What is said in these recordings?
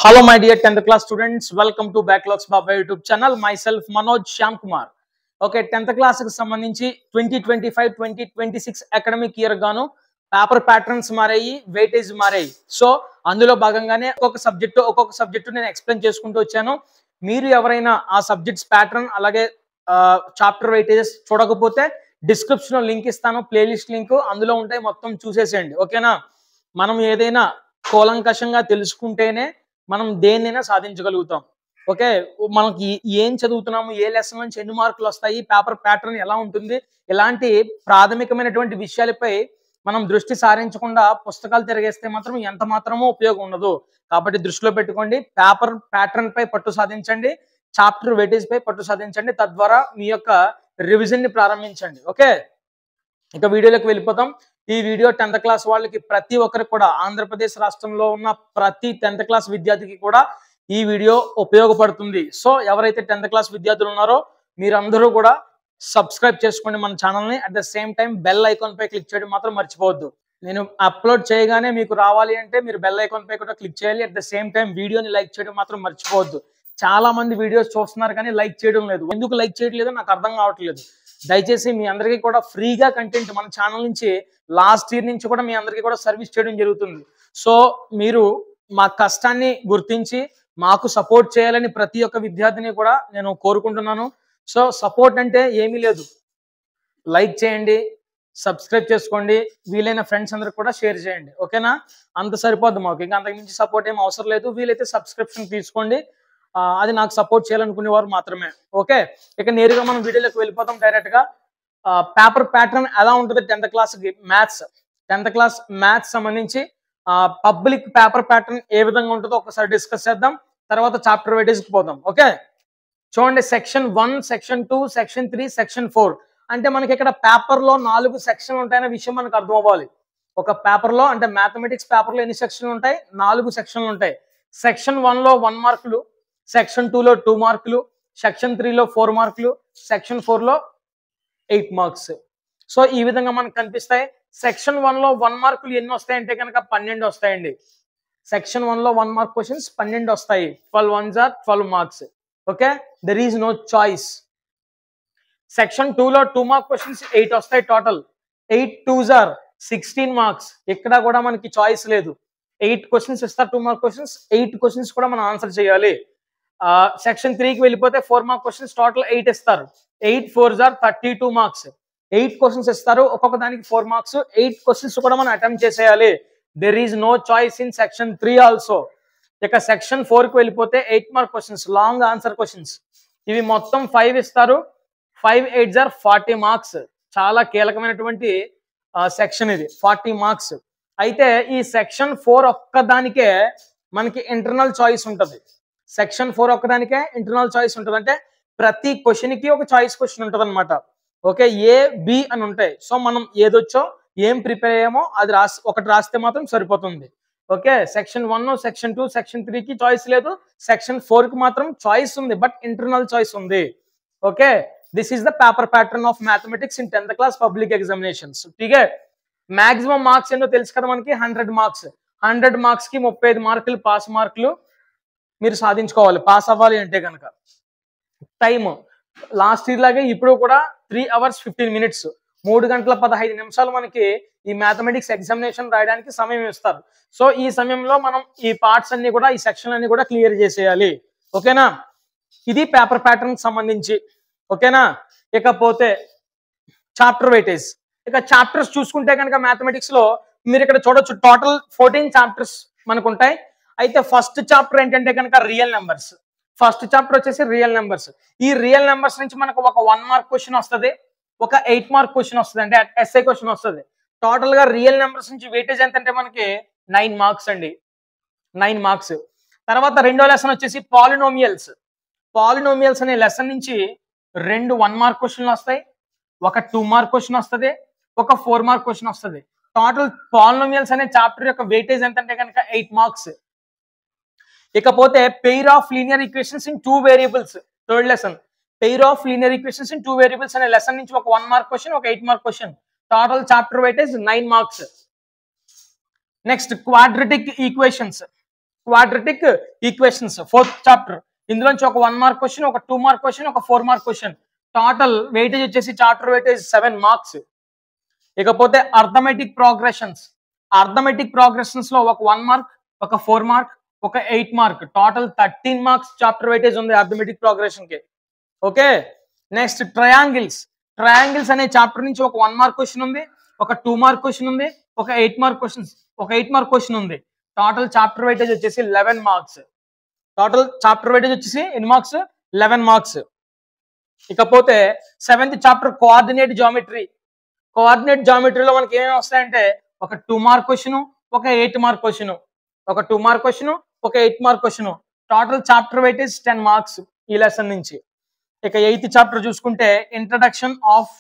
Hello, my dear 10th class students. Welcome to Backlogs Baba YouTube channel. Myself, Manoj Shyam Kumar. Okay, 10th class కి సంబంధించి 2025-2026 academic year గాను paper patterns మారాయి, weightage మారాయి. So అందులో భాగంగానే ఒక్కొక్క subject నేను ఎక్స్ప్లెయిన్ చేసుకుంటూ వచ్చాను. మీరు ఎవరైనా ఆ సబ్జెక్ట్స్ ప్యాటర్న్ అలాగే చాప్టర్ వెయిటేజెస్ చూడకపోతే డిస్క్రిప్షన్ లో లింక్ ఇస్తాను, ప్లేలిస్ట్ లింక్ అందులో ఉంటాయి, మొత్తం చూసేసేయండి. ఓకేనా? మనం ఏదైనా కూలంకషంగా తెలుసుకుంటేనే మనం దేన్నైనా సాధించగలుగుతాం. ఓకే, మనకి ఏం చదువుతున్నాము, ఏ లెసన్ నుంచి ఎన్ని మార్కులు వస్తాయి, పేపర్ ప్యాటర్న్ ఎలా ఉంటుంది, ఇలాంటి ప్రాథమికమైనటువంటి విషయాలపై మనం దృష్టి సారించకుండా పుస్తకాలు తిరిగేస్తే మాత్రం ఎంత మాత్రమూ ఉపయోగం ఉండదు. కాబట్టి దృష్టిలో పెట్టుకోండి, పేపర్ ప్యాటర్న్ పై పట్టు సాధించండి, చాప్టర్ వెయిటేజ్ పై పట్టు సాధించండి, తద్వారా మీ యొక్క రివిజన్ ని ప్రారంభించండి. ఓకే, ఇక వీడియోలోకి వెళ్ళిపోతాం. ఈ వీడియో 10th క్లాస్ వాళ్ళకి ప్రతి ఒక్కరికి కూడా, ఆంధ్రప్రదేశ్ రాష్ట్రంలో ఉన్న ప్రతి 10th క్లాస్ విద్యార్థికి కూడా ఈ వీడియో ఉపయోగపడుతుంది. సో ఎవరైతే 10th క్లాస్ విద్యార్థులు ఉన్నారో మీరందరూ కూడా సబ్స్క్రైబ్ చేసుకోండి మన ఛానల్ని. At the same time bell icon పై క్లిక్ చేయడం మాత్రం మర్చిపోవద్దు. నేను అప్లోడ్ చేయగానే మీకు రావాలి అంటే మీరు బెల్ ఐకాన్ పై కూడా క్లిక్ చేయాలి. అట్ ద సేమ్ టైం వీడియోని లైక్ చేయడం మాత్రం మర్చిపోవద్దు. చాలా మంది వీడియోస్ చూస్తున్నారు కానీ లైక్ చేయడం లేదు. ఎందుకు లైక్ చేయట్లేదో నాకు అర్థం కావట్లేదు. దయచేసి మీ అందరికీ కూడా ఫ్రీగా కంటెంట్ మన ఛానల్ నుంచి లాస్ట్ ఇయర్ నుంచి కూడా మీ అందరికీ కూడా సర్వీస్ చేయడం జరుగుతుంది. సో మీరు మా కష్టాన్ని గుర్తించి మాకు సపోర్ట్ చేయాలని ప్రతి ఒక్క విద్యార్థిని కూడా నేను కోరుకుంటున్నాను. సో సపోర్ట్ అంటే ఏమీ లేదు, లైక్ చేయండి, సబ్స్క్రైబ్ చేసుకోండి, వీలైన ఫ్రెండ్స్ అందరికి కూడా షేర్ చేయండి. ఓకేనా? అంత సరిపోద్దు మాకు, ఇంకా అంతకుమించి సపోర్ట్ ఏం అవసరం లేదు. వీలైతే సబ్స్క్రిప్షన్ తీసుకోండి, అది నాకు సపోర్ట్ చేయాలనుకునే వారు మాత్రమే. ఓకే, ఇక నేరుగా మనం వీడియోలోకి వెళ్ళిపోతాం డైరెక్ట్ గా. పేపర్ ప్యాటర్న్ ఎలా ఉంటుంది 10th class maths, 10th class maths సంబంధించి పబ్లిక్ పేపర్ ప్యాటర్న్ ఏ విధంగా ఉంటుందో ఒకసారి డిస్కస్ చేద్దాం, తర్వాత చాప్టర్ వెయిటేజ్కి పోదాం. ఓకే, చూడండి, సెక్షన్ 1, సెక్షన్ 2, సెక్షన్ 3, సెక్షన్ 4 అంటే మనకి ఇక్కడ పేపర్ లో 4 సెక్షన్లు ఉంటాయనే విషయం మనకు అర్థం అవ్వాలి. ఒక పేపర్ లో అంటే మ్యాథమెటిక్స్ పేపర్ లో ఎన్ని సెక్షన్లు ఉంటాయి? 4 సెక్షన్లు ఉంటాయి. సెక్షన్ 1 లో 1 మార్కులు, సెక్షన్ 2 లో 2 మార్కులు, సెక్షన్ 3 లో 4 మార్కులు, సెక్షన్ 4 లో 8 మార్క్స్. సో ఈ విధంగా మనకు కనిపిస్తాయి. సెక్షన్ 1 లో 1 మార్కులు ఎన్ని వస్తాయంటే కనుక 12 వస్తాయండి. సెక్షన్ 1 లో 1 మార్క్ క్వశ్చన్స్ 12 వస్తాయి. 12 ones are 12 marks. Okay, there is no choice. Section 2 లో 2 మార్క్ క్వశ్చన్స్ 8 వస్తాయి టోటల్. 8 2s are 16 marks. ఇక్కడ కూడా మనకి చాయిస్ లేదు. 8 క్వశ్చన్స్ ఇస్తారు, 2 మార్క్ క్వశ్చన్స్. 8 క్వశ్చన్స్ కూడా మనం ఆన్సర్ చేయాలి. సెక్షన్ 3కి వెళ్ళిపోతే 4 మార్క్ క్వశ్చన్స్ టోటల్ 8 ఇస్తారు. 8 4s are 32 మార్క్స్. 8 క్వశ్చన్స్ ఇస్తారు, ఒక్కొక్క దానికి 4 మార్క్స్. 8 క్వశ్చన్స్ కూడా మనం అటెంప్ట్ చేసేయాలి. There is no choice in section 3 also. ఇక సెక్షన్ 4కి వెళ్ళిపోతే 8 mark questions, long answer questions. ఇవి మొత్తం 5 ఇస్తారు. 5 8s are 40 మార్క్స్. చాలా కీలకమైనటువంటి సెక్షన్ ఇది, 40 మార్క్స్. అయితే ఈ సెక్షన్ 4 ఒక్కదానికే మనకి ఇంటర్నల్ చాయిస్ ఉంటుంది. సెక్షన్ 4 ఒక్కదానికే ఇంటర్నల్ చాయిస్ ఉంటుంది. అంటే ప్రతి క్వశ్చన్ కి ఒక చాయిస్ క్వశ్చన్ ఉంటుంది అనమాట. ఓకే, ఏ బి అని ఉంటాయి. సో మనం ఏదొచ్చో ఏం ప్రిపేర్ అయ్యామో అది ఒకటి రాస్తే మాత్రం సరిపోతుంది. ఓకే, సెక్షన్ 1, సెక్షన్ 2, సెక్షన్ 3కి చాయిస్ లేదు. సెక్షన్ 4కి మాత్రం చాయిస్ ఉంది, బట్ ఇంటర్నల్ చాయిస్ ఉంది. Okay, this is the paper pattern of mathematics in 10th class public examinations. ఠీకే, మాక్సిమం మార్క్స్ ఏంటో తెలుసు కదా మనకి, 100 మార్క్స్. 100 మార్క్స్ కి 35 మార్కులు పాస్ మార్కులు మీరు సాధించుకోవాలి పాస్ అవ్వాలి అంటే కనుక. టైం లాస్ట్ ఇయర్ లాగే ఇప్పుడు కూడా 3 hours 15 minutes, 3 గంటల 15 నిమిషాలు మనకి ఈ మ్యాథమెటిక్స్ ఎగ్జామినేషన్ రాయడానికి సమయం ఇస్తారు. సో ఈ సమయంలో మనం ఈ పార్ట్స్ అన్ని కూడా, ఈ సెక్షన్ అన్ని కూడా క్లియర్ చేసేయాలి. ఓకేనా? ఇది పేపర్ ప్యాటర్న్ సంబంధించి. ఓకేనా? ఇకపోతే చాప్టర్ వెయిటేజ్. ఇక చాప్టర్స్ చూసుకుంటే కనుక మ్యాథమెటిక్స్ లో మీరు ఇక్కడ చూడొచ్చు, టోటల్ 14 చాప్టర్స్ మనకు ఉంటాయి. అయితే ఫస్ట్ చాప్టర్ ఏంటంటే కనుక రియల్ నెంబర్స్. ఫస్ట్ చాప్టర్ వచ్చేసి రియల్ నెంబర్స్. ఈ రియల్ నెంబర్స్ నుంచి మనకు ఒక 1 మార్క్ క్వశ్చన్ వస్తుంది, ఒక 8 మార్క్ క్వశ్చన్ వస్తుంది, అంటే ఎస్ఐ క్వశ్చన్ వస్తుంది. టోటల్ గా రియల్ నెంబర్స్ నుంచి వెయిటేజ్ ఎంత అంటే మనకి 9 మార్క్స్ అండి, 9 మార్క్స్. తర్వాత రెండో లెసన్ వచ్చేసి పాలినోమియల్స్. పాలినోమియల్స్ అనే లెసన్ నుంచి 2 1 మార్క్ క్వశ్చన్లు వస్తాయి, ఒక 2 మార్క్ క్వశ్చన్ వస్తుంది, ఒక 4 మార్క్ క్వశ్చన్ వస్తుంది. టోటల్ పాలినోమియల్స్ అనే చాప్టర్ యొక్క వెయిటేజ్ ఎంత అంటే కనుక 8 మార్క్స్. ఇకపోతే pair of linear equations in 2 variables, third lesson. Pair of linear equations in 2 variables అనే లెసన్ నుంచి ఒక 1 మార్క్ క్వశ్చన్, ఒక 8 mark question. Total chapter weightage 9 marks. Next quadratic equations. Quadratic equations 4th chapter. ఇందులోంచి ఒక 1 mark question, ఒక 2 mark question, ఒక 4 mark question. Total weightage వచ్చేసి chapter weightage 7 marks. ఇకపోతే అర్థమెటిక్ ప్రోగ్రెషన్స్ లో ఒక 1 మార్క్, ఒక 4 మార్క్, ఒక 8 mark, total 13 marks chapter weightage ఉంది అర్థమెటిక్ ప్రోగ్రెషన్ కి. ఓకే, నెక్స్ట్ ట్రయాంగిల్స్ అనే చాప్టర్ నుంచి ఒక 1 మార్క్ క్వశ్చన్ ఉంది, ఒక 2 మార్క్ క్వశ్చన్ ఉంది, ఒక 8 మార్క్ క్వశ్చన్ ఉంది. టోటల్ చాప్టర్ వెయిటేజ్ వచ్చేసి 11 మార్క్స్. ఎన్ని మార్క్స్? 11 మార్క్స్. ఇకపోతే 7th చాప్టర్ కోఆర్డినేట్ జామెట్రీలో మనకి ఏమేమి వస్తాయంటే ఒక 2 మార్క్ క్వశ్చన్, ఒక 8 mark question, total chapter weightage 10 marks ఈ లెసన్ నుంచి. ఇక 8th చాప్టర్ చూసుకుంటే ఇంట్రడక్షన్ ఆఫ్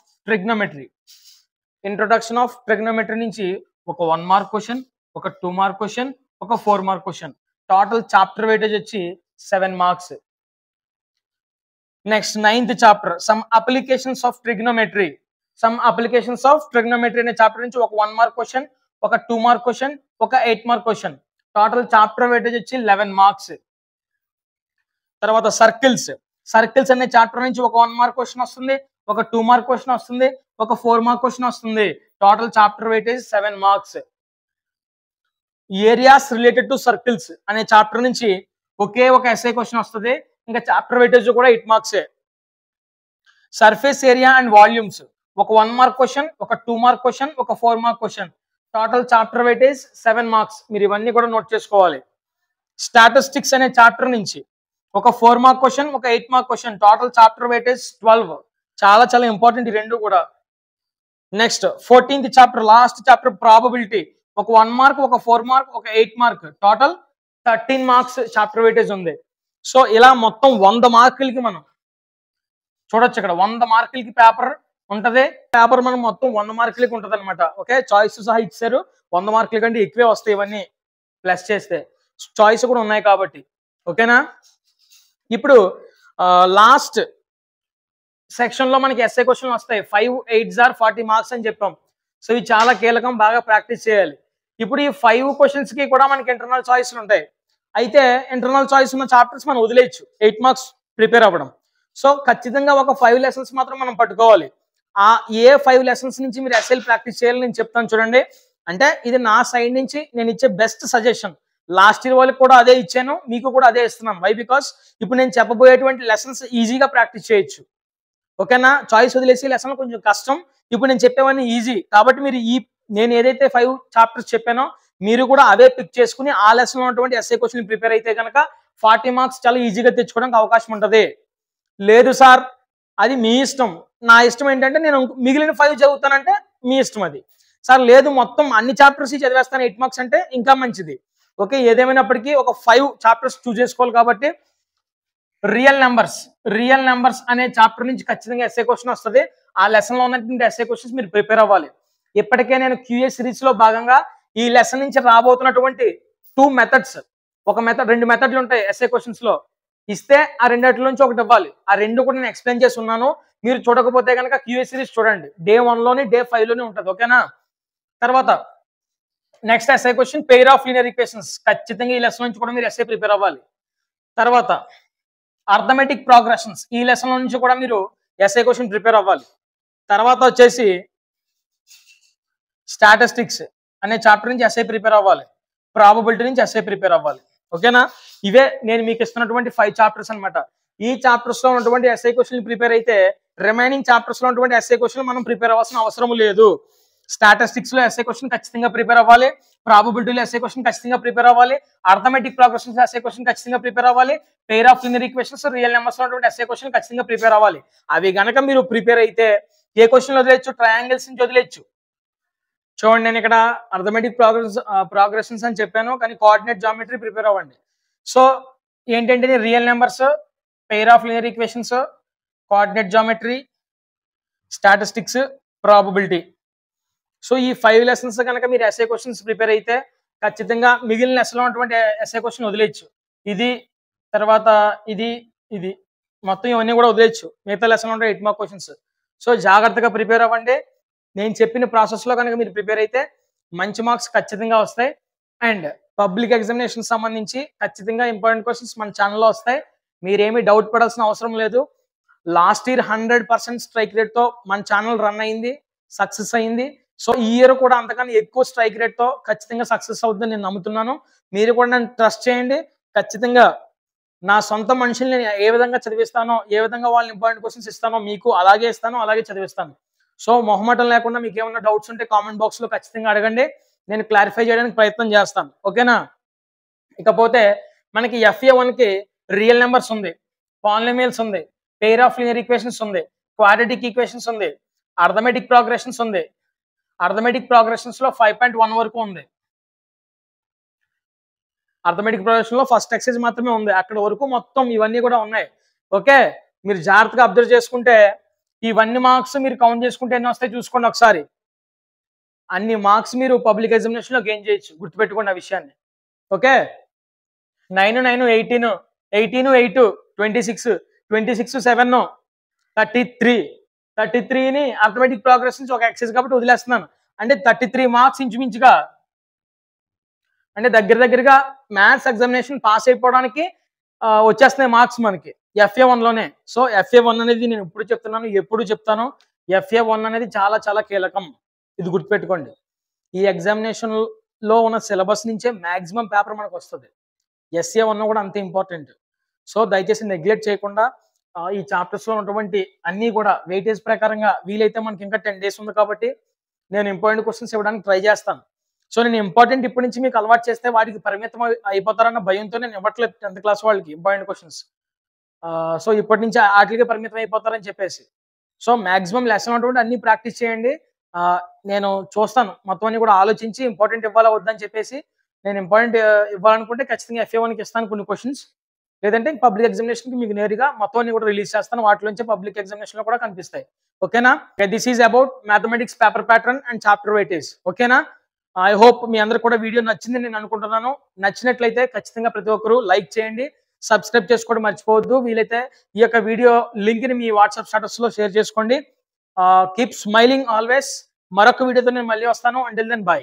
ట్రిగ్నోమెట్రీ నుంచి ఒక 1 మార్క్ క్వశ్చన్, ఒక 2 మార్క్ క్వశ్చన్, ఒక 4 mark question. Total chapter weightage వచ్చి 7 marks. Next 9th chapter some applications of trigonometry అనే చాప్టర్ నుంచి ఒక 1 మార్క్ క్వశ్చన్, ఒక 2 మార్క్ క్వశ్చన్, ఒక 8 mark question. Total chapter weightage వచ్చి 11 మార్క్స్. తర్వాత సర్కిల్స్ అనే చాప్టర్ నుంచి ఒక 1 మార్క్ క్వశ్చన్ వస్తుంది, ఒక 2 మార్క్ క్వశ్చన్ వస్తుంది, ఒక 4 మార్క్ క్వశ్చన్ వస్తుంది. Total chapter weightage 7 marks. Areas related to circles అనే చాప్టర్ నుంచి ఒకే ఒక ఎస్ఏ క్వశ్చన్ వస్తుంది, ఇంకా చాప్టర్ వెయిటేజ్ కూడా 8 మార్క్సే. సర్ఫేస్ ఏరియా అండ్ వాల్యూమ్స్ ఒక 1 మార్క్ క్వశ్చన్, ఒక 2 మార్క్ క్వశ్చన్, ఒక 4 mark question. Total chapter weightage 7 marks. మీరు ఇవన్నీ కూడా నోట్ చేసుకోవాలి. స్టాటిస్టిక్స్ అనే చాప్టర్ నుంచి ఒక 4 మార్క్ క్వశ్చన్, ఒక 8 mark question. Total chapter weightage 12. చాలా చాలా ఇంపార్టెంట్ ఈ రెండు కూడా. Next 14th chapter last chapter probability ఒక 1 మార్క్, ఒక 4 మార్క్, ఒక 8 mark. Total 13 marks chapter weightage ఉంది. సో ఇలా మొత్తం 100 మార్కులకి మనం చూడొచ్చు. ఇక్కడ 100 మార్కులకి పేపర్ ఉంటది. పేపర్ మనం మొత్తం 100 మార్కులకి ఉంటది అనమాట. ఓకే, చాయిస్ సహా ఇచ్చారు. 100 మార్కుల కంటే ఎక్కువే వస్తాయి ఇవన్నీ ప్లస్ చేస్తే, చాయిస్ కూడా ఉన్నాయి కాబట్టి. ఓకేనా, ఇప్పుడు లాస్ట్ సెక్షన్ లో మనకి ఎస్ఏ క్వశ్చన్ వస్తాయి. 5 8 40 మార్క్స్ అని చెప్పాం. సో ఇవి చాలా కీలకం, బాగా ప్రాక్టీస్ చేయాలి. ఇప్పుడు ఈ 5 క్వశ్చన్స్ కి కూడా మనకి ఇంటర్నల్ చాయిస్లు ఉంటాయి. అయితే ఇంటర్నల్ చాయిస్ ఉన్న చాప్టర్స్ మనం వదిలేయచ్చు 8 మార్క్స్ ప్రిపేర్ అవ్వడం. సో ఖచ్చితంగా ఒక 5 లెసన్స్ మాత్రం మనం పట్టుకోవాలి. ఆ ఏ 5 లెసన్స్ నుంచి మీరు ఎస్ఏలు ప్రాక్టీస్ చేయాలని నేను చెప్తాను చూడండి. అంటే ఇది నా సైడ్ నుంచి నేను ఇచ్చే బెస్ట్ సజెషన్. లాస్ట్ ఇయర్ వాళ్ళకి కూడా అదే ఇచ్చాను, మీకు కూడా అదే ఇస్తున్నాను. వై? బికాస్ ఇప్పుడు నేను చెప్పబోయేటువంటి లెసన్స్ ఈజీగా ప్రాక్టీస్ చేయొచ్చు. ఓకేనా, చాయిస్ వదిలేసి లెసన్ కొంచెం కష్టం. ఇప్పుడు నేను చెప్పేవన్నీ ఈజీ కాబట్టి మీరు నేను ఏదైతే 5 చాప్టర్స్ చెప్పానో మీరు కూడా అవే పిక్ చేసుకుని ఆ లెసన్ ఉన్నటువంటి ఎస్ఏ క్వశ్చన్ ప్రిపేర్ అయితే కనుక 40 మార్క్స్ చాలా ఈజీగా తెచ్చుకోవడానికి అవకాశం ఉంటుంది. లేదు సార్ అది మీ ఇష్టం, నా ఇష్టం ఏంటంటే నేను మిగిలిన 5 చదువుతానంటే మీ ఇష్టం అది. సార్ లేదు మొత్తం అన్ని చాప్టర్స్ చదివేస్తాను 8 మార్క్స్ అంటే ఇంకా మంచిది. ఓకే, ఏదేమైనప్పటికీ ఒక 5 చాప్టర్స్ చూస్ చేసుకోవాలి. కాబట్టి రియల్ నెంబర్స్ అనే చాప్టర్ నుంచి ఖచ్చితంగా ఎస్ఏ క్వశ్చన్ వస్తుంది. ఆ లెసన్ లో ఉన్నటువంటి ఎస్ఏ క్వశ్చన్స్ మీరు ప్రిపేర్ అవ్వాలి. ఇప్పటికే నేను క్యూఏ సిరీస్ లో భాగంగా ఈ లెసన్ నుంచి రాబోతున్నటువంటి 2 మెథడ్స్, రెండు మెథడ్లు ఉంటాయి ఎస్ఏ క్వశ్చన్స్ లో. ఇస్తే ఆ రెండిట్లో నుంచి ఒకటి ఇవ్వాలి. ఆ రెండు కూడా నేను ఎక్స్ప్లెయిన్ చేసి ఉన్నాను. మీరు చూడకపోతే కనుక క్యూఏ సిరీస్ చూడండి. డే 1 లోని డే 5 లోనే ఉంటుంది. ఓకేనా, తర్వాత next SA question pair of linear equations. ఖచ్చితంగా ఈ లెసన్ నుంచి కూడా మీరు ఎస్ఏ ప్రిపేర్ అవ్వాలి. తర్వాత అర్థమెటిక్ ప్రోగ్రెషన్స్ ఈ లెసన్ నుంచి కూడా మీరు ఎస్ఏ క్వశ్చన్ ప్రిపేర్ అవ్వాలి. తర్వాత వచ్చేసి స్టాటిస్టిక్స్ అనే చాప్టర్ నుంచి ఎస్ఏ ప్రిపేర్ అవ్వాలి. ప్రాబబిలిటీ నుంచి ఎస్ఏ ప్రిపేర్ అవ్వాలి. ఓకేనా, ఇవే నేను మీకు ఇస్తున్నటువంటి 5 చాప్టర్స్ అనమాట. ఈ చాప్టర్స్ లో ఉన్నటువంటి ఎస్ఏ క్వశ్చన్ ప్రిపేర్ అయితే రిమైనింగ్ చాప్టర్స్ లో ఉన్నటువంటి ఎస్ఏ క్వశ్చన్ మనం ప్రిపేర్ అవ్వాల్సిన అవసరం లేదు. స్టాటిస్టిక్స్ లో ఎస్ఏ క్వశ్చన్ ఖచ్చితంగా ప్రిపేర్ అవ్వాలి. ప్రాబబిలిటీలో ఎస్ఏ క్వశ్చన్ ఖచ్చితంగా ప్రిపేర్ అవ్వాలి. అర్థమెటిక్ ప్రోగ్రెషన్స్ ఎస్ఏ క్వశ్చన్ ఖచ్చితంగా ప్రిపేర్ అవ్వాలి. Pair of linear equations real numbers ఉన్నటువంటి ఎస్ఏ క్వశ్చన్ ఖచ్చితంగా ప్రిపేర్ అవ్వాలి. అవి గనక మీరు ప్రిపేర్ అయితే ఏ క్వశ్చన్ వదిలేయచ్చు? ట్రయాంగిల్స్ నుంచి వదిలేయచ్చు. చూడండి, నేను ఇక్కడ అర్థమెటిక్ ప్రోగ్రెషన్స్ అని చెప్పాను, కానీ కోఆర్డినేట్ జామెట్రీ ప్రిపేర్ అవ్వండి. సో ఏంటంటే real numbers, pair of linear equations, coordinate geometry, statistics, probability. So ఈ 5 లెసన్స్ కనుక మీరు ఎస్ఏ క్వశ్చన్స్ ప్రిపేర్ అయితే ఖచ్చితంగా మిగిలిన లెసన్లో ఉన్నటువంటి ఎస్ఏ క్వశ్చన్ వదిలేయచ్చు. ఇది తర్వాత ఇది మొత్తం ఇవన్నీ కూడా వదిలేయచ్చు. మిగతా లెసన్లో ఉంటే 8 మార్క్ క్వశ్చన్స్. సో జాగ్రత్తగా ప్రిపేర్ అవ్వండి. నేను చెప్పిన ప్రాసెస్లో కనుక మీరు ప్రిపేర్ అయితే మంచి మార్క్స్ ఖచ్చితంగా వస్తాయి. అండ్ పబ్లిక్ ఎగ్జామినేషన్ సంబంధించి ఖచ్చితంగా ఇంపార్టెంట్ క్వశ్చన్స్ మన ఛానల్లో వస్తాయి. మీరేమీ డౌట్ పడాల్సిన అవసరం లేదు. లాస్ట్ ఇయర్ 100% స్ట్రైక్ రేట్ తో మన ఛానల్ రన్ అయింది, సక్సెస్ అయింది. సో ఈ ఇయర్ కూడా అంతకన్నా ఎక్కువ స్ట్రైక్ రేట్ తో ఖచ్చితంగా సక్సెస్ అవుతుందని నేను నమ్ముతున్నాను. మీరు కూడా నన్ను ట్రస్ట్ చేయండి. ఖచ్చితంగా నా సొంత మనుషుల్ని నేను ఏ విధంగా చదివిస్తానో, ఏ విధంగా వాళ్ళని ఇంపార్టెంట్ క్వశ్చన్స్ ఇస్తానో మీకు అలాగే ఇస్తాను, అలాగే చదివిస్తాను. సో మొహమాటం లేకుండా మీకు ఏమైనా డౌట్స్ ఉంటే కామెంట్ బాక్స్ లో ఖచ్చితంగా అడగండి. నేను క్లారిఫై చేయడానికి ప్రయత్నం చేస్తాను. ఓకేనా? ఇకపోతే మనకి FA1 కి రియల్ నెంబర్స్ ఉంది, పాలినామియల్స్ ఉంది, పెయిర్ ఆఫ్ లీనియర్ ఈక్వేషన్స్ ఉంది, క్వాడ్రాటిక్ ఈక్వేషన్స్ ఉంది, అర్థమెటిక్ ప్రోగ్రెషన్స్ ఉంది. అర్థమెటిక్ ప్రోగ్రెషన్స్ లో 5.1 వరకు ఉంది. అర్థమెటిక్ ప్రోగ్రెషన్ లో ఫస్ట్ ఎక్సైజ్ మాత్రమే ఉంది, అక్కడ వరకు మొత్తం ఇవన్నీ కూడా ఉన్నాయి. ఓకే, మీరు జాగ్రత్తగా అబ్జర్వ్ చేసుకుంటే ఇవన్నీ మార్క్స్ మీరు కౌంట్ చేసుకుంటే ఎన్ని వస్తాయి చూసుకోండి ఒకసారి. అన్ని మార్క్స్ మీరు పబ్లిక్ ఎగ్జామినేషన్ లో గెయిన్ చేయొచ్చు, గుర్తుపెట్టుకోండి ఆ విషయాన్ని. ఓకే, 9, 9, 18, 18, 8, 26, 26, 7, 33, 33ని అర్థమెటిక్ ప్రోగ్రెషన్స్ ఒక ఎక్సైజ్ కాబట్టి వదిలేస్తున్నాను. అంటే 33 మార్క్స్ ఇంచుమించుగా, అంటే దగ్గరగా మ్యాథ్స్ ఎగ్జామినేషన్ పాస్ అయిపోవడానికి వచ్చేస్తున్నాయి మార్క్స్ మనకి FA1 లోనే. సో FA1 అనేది నేను ఇప్పుడు చెప్తున్నాను, ఎప్పుడు చెప్తాను, FA1 అనేది చాలా చాలా కీలకం, ఇది గుర్తుపెట్టుకోండి. ఈ ఎగ్జామినేషన్ లో ఉన్న సిలబస్ నుంచే మాక్సిమం పేపర్ మనకు వస్తుంది. SA1 కూడా అంతే ఇంపార్టెంట్. సో దయచేసి నెగ్లెక్ట్ చేయకుండా ఈ చాప్టర్స్ లో ఉన్నటువంటి అన్ని కూడా వెయిటేజ్ ప్రకారంగా వీలైతే మనకి ఇంకా 10 days ఉంది కాబట్టి నేను ఇంపార్టెంట్ క్వశ్చన్స్ ఇవ్వడానికి ట్రై చేస్తాను. సో నేను ఇంపార్టెంట్ ఇప్పటి నుంచి మీకు అలవాటు చేస్తే వాటికి పరిమితం అయిపోతారన్న భయంతో నేను ఇవ్వట్లేదు 10th క్లాస్ వాళ్ళకి ఇంపార్టెంట్ క్వశ్చన్స్. సో ఇప్పటి నుంచి వాటికి పరిమితం అయిపోతారని చెప్పేసి. సో మాక్సిమం లెసన్ అటువంటి అన్ని ప్రాక్టీస్ చేయండి. నేను చూస్తాను మొత్తం అన్ని కూడా ఆలోచించి ఇంపార్టెంట్ ఇవ్వాలా వద్దని చెప్పేసి. నేను ఇంపార్టెంట్ ఇవ్వాలనుకుంటే ఖచ్చితంగా FA1కి ఇస్తాను కొన్ని క్వశ్చన్స్, లేదంటే పబ్లిక్ ఎగ్జామినేషన్కి మీకు నేరుగా మొత్తం అన్ని కూడా రిలీజ్ చేస్తాను, వాటిలోంచి పబ్లిక్ ఎగ్జామినేషన్ లో కూడా కనిపిస్తాయి. ఓకేనా? This is about mathematics paper pattern and chapter weightage. ఓకేనా? ఐ హోప్ మీ అందరు కూడా వీడియో నచ్చింది నేను అనుకుంటున్నాను. నచ్చినట్లయితే ఖచ్చితంగా ప్రతి ఒక్కరు లైక్ చేయండి, సబ్స్క్రైబ్ చేసుకోవడం మర్చిపోవద్దు. వీలైతే ఈ యొక్క వీడియో లింక్ ని మీ వాట్సాప్ స్టేటస్ లో షేర్ చేసుకోండి. Keep smiling always. మరొక వీడియోతో నేను మళ్ళీ వస్తాను. Until then by.